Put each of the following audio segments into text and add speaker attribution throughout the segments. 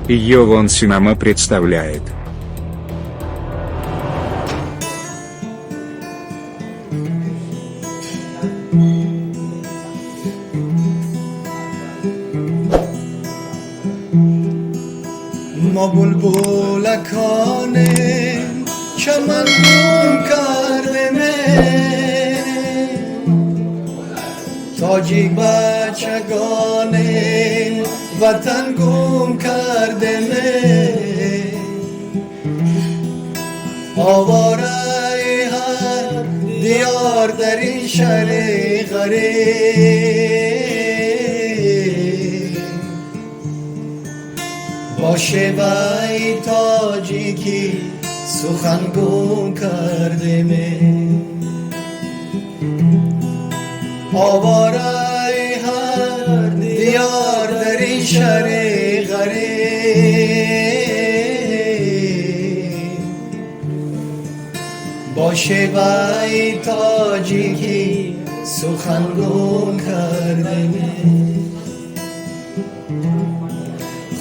Speaker 1: Йовон Синема представляет.
Speaker 2: ما بلبلکان چمن گم کردیم، تاجیک بچگان وطن گم کردیم، آواره هر دیار در این شهر غریب، با شیوه تاجیکی سخن گم کردیم، آواره هر دیار در این شهر غریب، با شیوه تاجیکی سخن گم کردیم.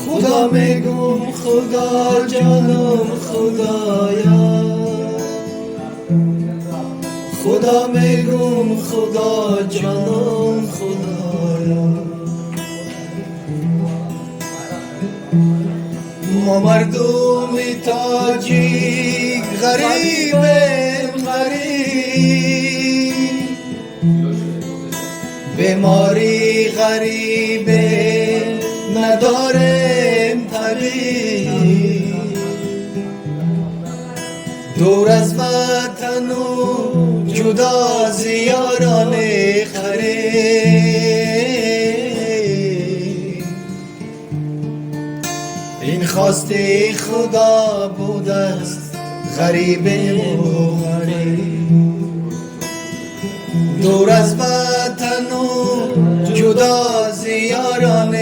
Speaker 2: خدا میگم خدا جانم خدایا، خدا میگم خدا جانم خدایا، ما مردم تاجیک غریبیم غریب، بیماری غریبیم نداریم طبیب، دور از وطن و جدا از یاران غریب، این خواست خدا بود است غریبیم و غریب، دور از وطن و جدا از یاران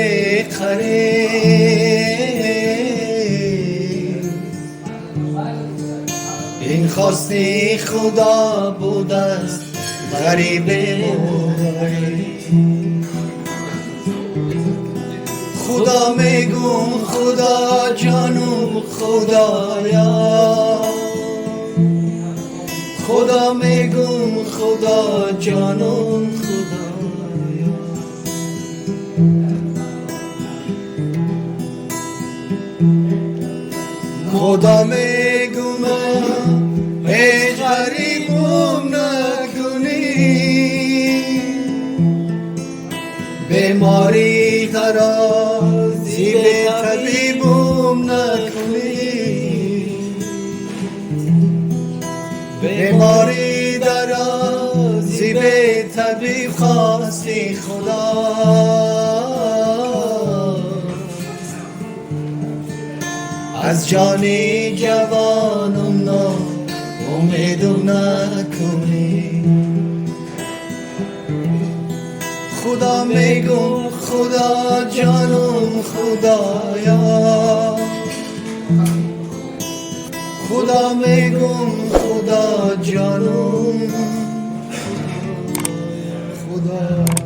Speaker 2: غریب، این خواست خدا بود است غریبیم و غریب. خدا میگم خدا جانم خدایا، خدا میگم خدا جانم خدایا، خدا میگم هیچ غریبم نکنی، بیماری ترازی به طبیبم نکنی، بیماری درازی به طبیب خواستی خدا، از جانی جوانم نا امیدم نکنی، خدا میگم خدا جانم خدایا، خدا میگم خدا جانم خدا.